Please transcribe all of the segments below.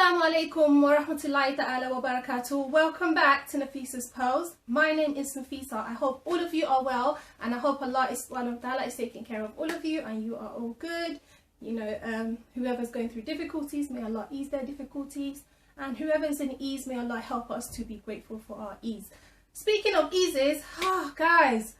Asalamualaikum wa rahmatullahi ta'ala wa barakatuh. Welcome back to Nafisa's Pearlz. My name is Nafisa. I hope all of you are well, and I hope Allah subhanahu wa ta'ala is taking care of all of you and you are all good. You know, whoever's going through difficulties, may Allah ease their difficulties, and whoever's in ease, may Allah help us to be grateful for our ease. Speaking of eases, guys,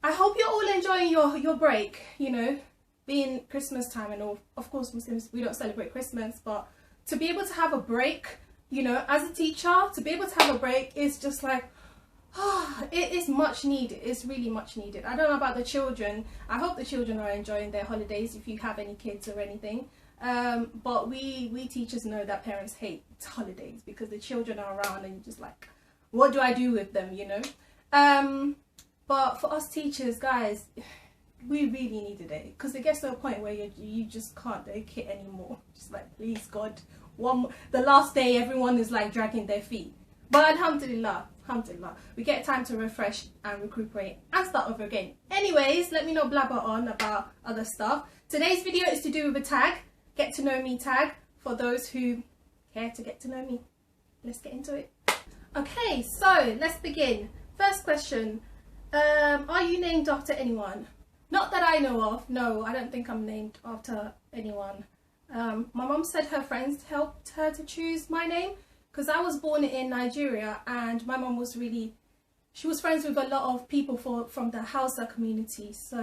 I hope you're all enjoying your break, you know, being Christmas time and all. Of course, Muslims, we don't celebrate Christmas, but to be able to have a break, you know, as a teacher, to be able to have a break is just like, it is much needed. It's really much needed. I don't know about the children. I hope the children are enjoying their holidays, if you have any kids or anything. But we teachers know that parents hate holidays because the children are around and you're just like, what do I do with them, you know? But for us teachers, guys, we really needed it, because it gets to a point where you just can't take it anymore. Just like, please God, the last day everyone is like dragging their feet. But alhamdulillah, we get time to refresh and recuperate and start over again. Anyways, let me not blabber on about other stuff. Today's video is to do with a tag, get to know me tag, for those who care to get to know me. Let's get into it. Okay, so let's begin. First question, are you named after anyone? Not that I know of. No, I don't think I'm named after anyone. My mum said her friends helped her to choose my name, because I was born in Nigeria and my mum was she was friends with a lot of people from the Hausa community. So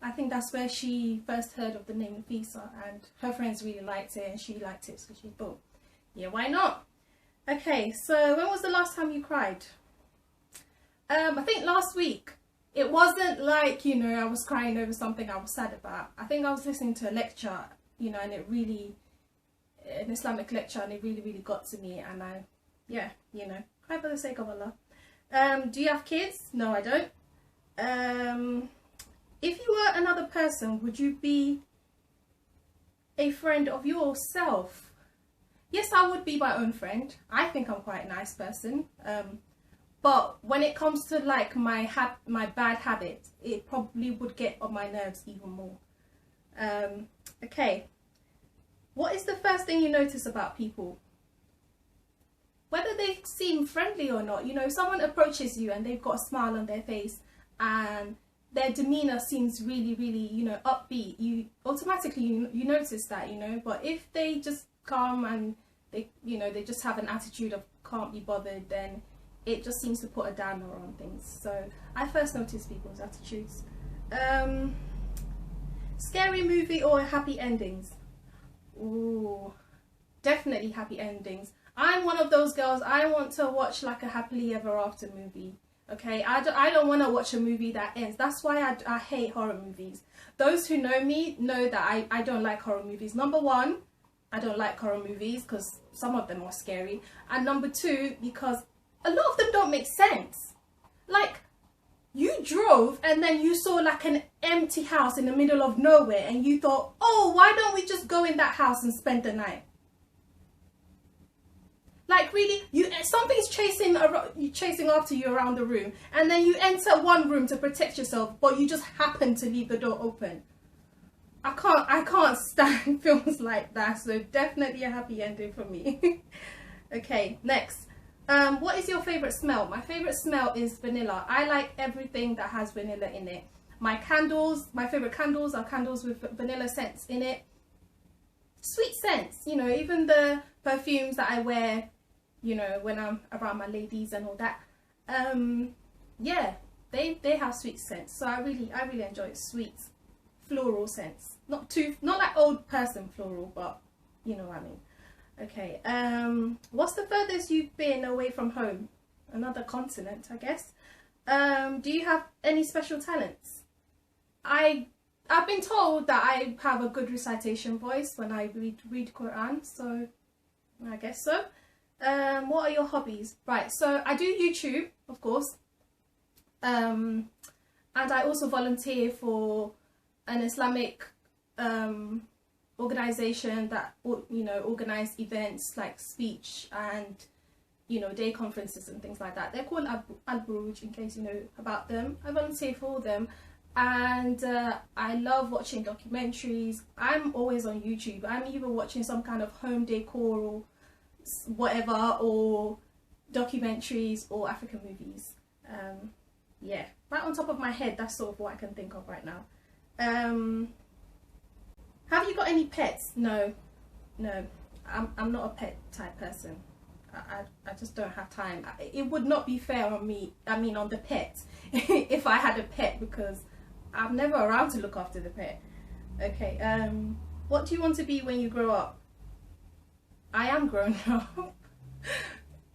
I think that's where she first heard of the name Nafisa, and her friends really liked it and she liked it, so she thought, yeah, why not? Okay, so when was the last time you cried? I think last week. It wasn't like, you know, I was crying over something I was sad about. I think I was listening to a lecture, you know, and an Islamic lecture, and it really got to me, and yeah, you know, cry for the sake of Allah. Do you have kids? No, I don't. If you were another person, would you be a friend of yourself? Yes, I would be my own friend. I think I'm quite a nice person. But when it comes to like my bad habits, it probably would get on my nerves even more. Okay, what is the first thing you notice about people? Whether they seem friendly or not, you know, someone approaches you and they've got a smile on their face and their demeanor seems really, you know, upbeat. You automatically, you notice that, you know. But if they just come and they, you know, they just have an attitude of can't be bothered, then it just seems to put a downer on things. So I first notice people's attitudes. Scary movie or happy endings? Ooh, definitely happy endings. I'm one of those girls, I want to watch like a happily ever after movie. Okay, I don't want to watch a movie that ends. That's why I hate horror movies. Those who know me know that I don't like horror movies. Number one, I don't like horror movies because some of them are scary. And number two, because a lot of them don't make sense. Like, you drove and then you saw like an empty house in the middle of nowhere and you thought, oh, why don't we just go in that house and spend the night? Like, really, something's chasing after you around the room, and then you enter one room to protect yourself, but you just happen to leave the door open. I can't stand films like that, so definitely a happy ending for me. Okay, next. What is your favourite smell? My favourite smell is vanilla. I like everything that has vanilla in it. My favourite candles are candles with vanilla scents in it. Sweet scents, you know, even the perfumes that I wear, you know, when I'm around my ladies and all that. Yeah, they have sweet scents. So I really enjoy sweet floral scents. Not like old person floral, but you know what I mean. Okay, what's the furthest you've been away from home? Another continent, I guess. Do you have any special talents? I've been told that I have a good recitation voice when I read Quran, so I guess so. What are your hobbies? Right, so I do YouTube, of course, and I also volunteer for an Islamic organisation that, you know, organise events like speech and, you know, day conferences and things like that. They're called Al-Buruj, in case you know about them. I volunteer for them. And I love watching documentaries. I'm always on YouTube. I'm either watching some kind of home decor or whatever, or documentaries or African movies. Yeah, right on top of my head, that's sort of what I can think of right now. Have you got any pets? No, I'm not a pet type person. I just don't have time. It would not be fair on me, I mean on the pet, if I had a pet, because I'm never around to look after the pet. Okay, what do you want to be when you grow up? I am grown up.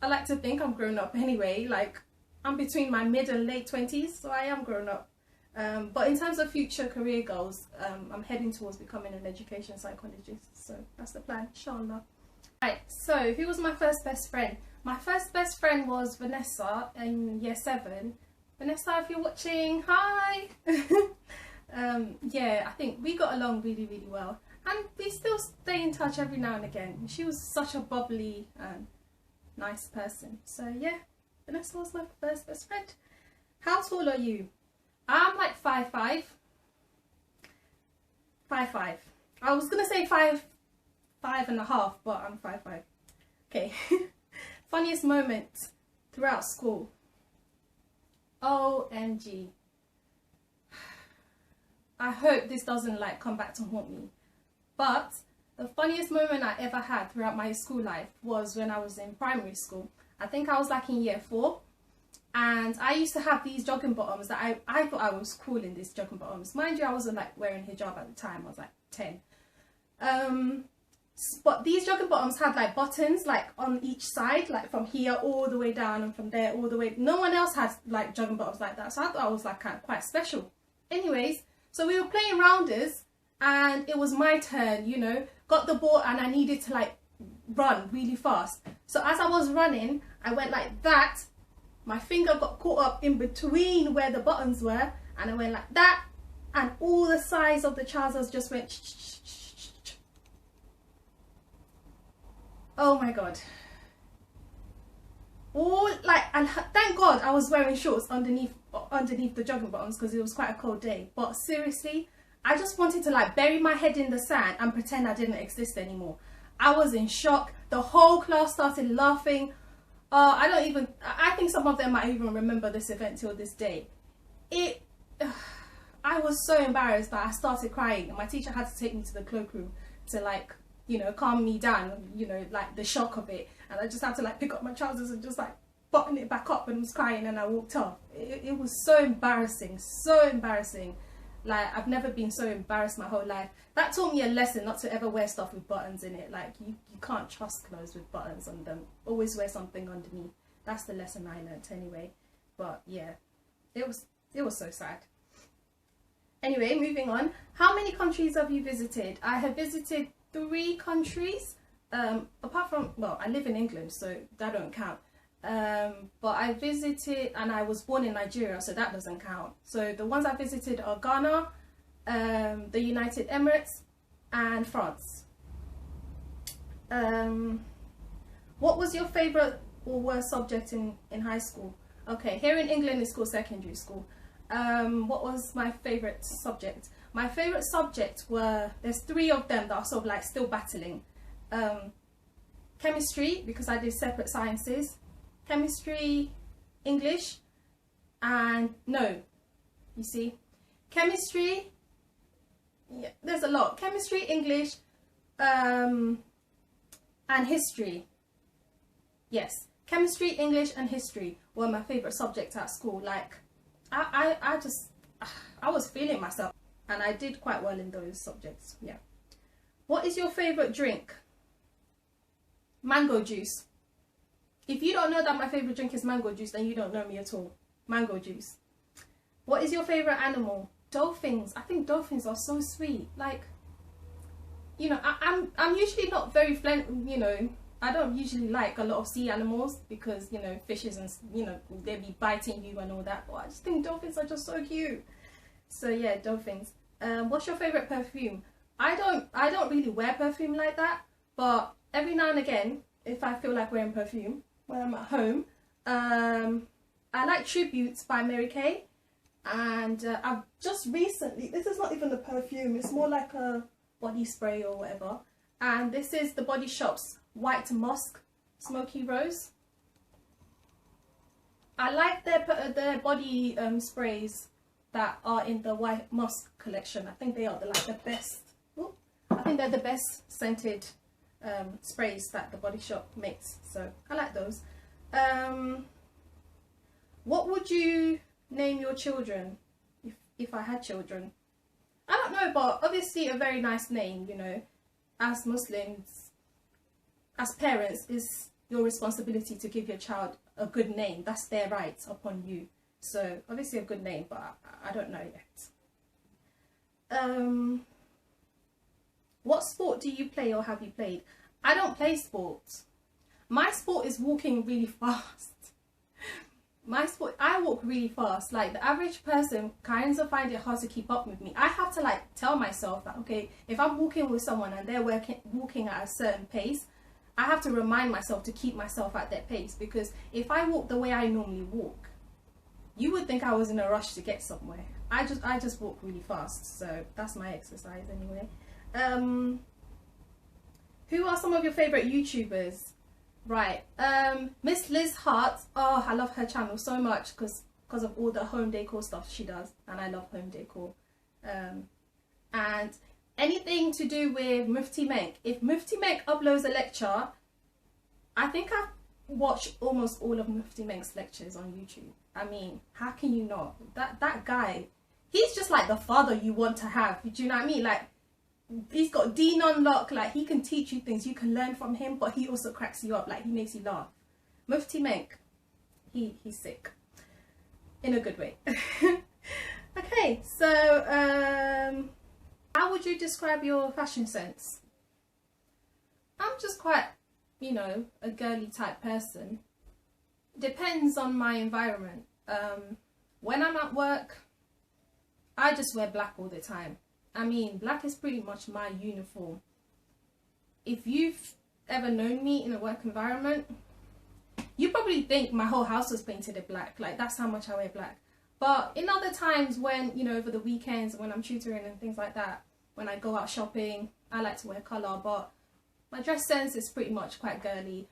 I like to think I'm grown up anyway. Like, I'm between my mid and late 20s, so I am grown up. But in terms of future career goals, I'm heading towards becoming an education psychologist. So that's the plan, inshallah. Right, so who was my first best friend? My first best friend was Vanessa in year 7. Vanessa, if you're watching, hi! Yeah, I think we got along really, really well. And we still stay in touch every now and again. She was such a bubbly and nice person. So yeah, Vanessa was my first best friend. How tall are you? I'm like 5'5". 5'5". I was gonna say 5'5.5", but I'm 5'5". Okay. Funniest moment throughout school. OMG. I hope this doesn't like come back to haunt me. But the funniest moment I ever had throughout my school life was when I was in primary school. I think I was like in year 4. And I used to have these jogging bottoms that I thought I was cool in these jogging bottoms. Mind you, I wasn't like wearing hijab at the time. I was like 10. But these jogging bottoms had like buttons like on each side, like from here all the way down and from there all the way. No one else had like jogging bottoms like that. So I thought I was like kind of quite special. Anyways, so we were playing rounders and it was my turn, you know. Got the ball and I needed to like run really fast. So as I was running, I went like that. My finger got caught up in between where the buttons were, and I went like that, and all the sides of the trousers just went oh my god. All like, and thank god I was wearing shorts underneath the jogging bottoms because it was quite a cold day. But seriously, I just wanted to like bury my head in the sand and pretend I didn't exist anymore. I was in shock. The whole class started laughing. I think some of them might even remember this event till this day. I was so embarrassed that I started crying, and my teacher had to take me to the cloakroom to like, you know, calm me down, you know, like the shock of it. And I just had to like pick up my trousers and just like button it back up, and was crying, and I walked off. It was so embarrassing, so embarrassing. Like, I've never been so embarrassed my whole life. That taught me a lesson not to ever wear stuff with buttons in it. Like, you can't trust clothes with buttons on them. Always wear something underneath. That's the lesson I learned anyway. But yeah, it was so sad. Anyway, moving on. How many countries have you visited? I have visited 3 countries. Apart from, well, I live in England, so that don't count. But I visited, and I was born in Nigeria, so that doesn't count. So the ones I visited are Ghana, the United Emirates, and France. What was your favourite or worst subject in high school? Okay, here in England it's called secondary school. What was my favourite subject? My favourite subject were, there's 3 of them that are sort of like still battling. Chemistry, because I did separate sciences. Chemistry, English, and no, you see, chemistry, yeah, there's a lot. Chemistry, English, and history. Yes, chemistry, English, and history were my favourite subjects at school. Like, I was feeling myself, and I did quite well in those subjects. Yeah. What is your favourite drink? Mango juice. If you don't know that my favourite drink is mango juice, then you don't know me at all. Mango juice. What is your favourite animal? Dolphins. I think dolphins are so sweet. Like, you know, I'm usually not very you know, I don't usually like a lot of sea animals because, you know, fishes and, you know, they be biting you and all that. But I just think dolphins are just so cute. So yeah, dolphins. What's your favourite perfume? I don't really wear perfume like that, but every now and again, if I feel like wearing perfume when I'm at home, I like Tributes by Mary Kay. And I've just recently, this is not even a perfume, it's more like a body spray or whatever. And this is the Body Shop's White Musk Smoky Rose. I like their body sprays that are in the White Musk collection. I think they are the best. Ooh, I think they're the best scented sprays that the Body Shop makes. So I like those. What would you name your children if I had children? I don't know, but obviously a very nice name, you know. As Muslims, as parents, it's your responsibility to give your child a good name. That's their right upon you. So obviously a good name, but I don't know yet. What sport do you play or have you played? I don't play sports. My sport is walking really fast. I walk really fast. Like, the average person kind of find it hard to keep up with me. I have to like tell myself that, okay, if I'm walking with someone and they're walking at a certain pace, I have to remind myself to keep myself at that pace, because if I walk the way I normally walk, you would think I was in a rush to get somewhere. I just walk really fast, so that's my exercise anyway. Who are some of your favorite YouTubers? Right, Miss Liz Hart. Oh, I love her channel so much because of all the home decor stuff she does, and I love home decor. And anything to do with Mufti Menk. If Mufti Menk uploads a lecture, I think I've watched almost all of Mufti Menk's lectures on YouTube. I mean, how can you not? That guy, he's just like the father you want to have. Do you know what I mean? Like, he's got Dean on lock. Like, he can teach you things, you can learn from him, but he also cracks you up. Like, he makes you laugh. Mufti Menk, he's sick in a good way. Okay, so how would you describe your fashion sense? I'm just quite, you know, a girly type person. Depends on my environment. When I'm at work, I just wear black all the time. I mean, black is pretty much my uniform. If you've ever known me in a work environment, you probably think my whole house was painted in black. Like, that's how much I wear black. But in other times, when, you know, over the weekends, when I'm tutoring and things like that, when I go out shopping, I like to wear colour. But my dress sense is pretty much quite girly.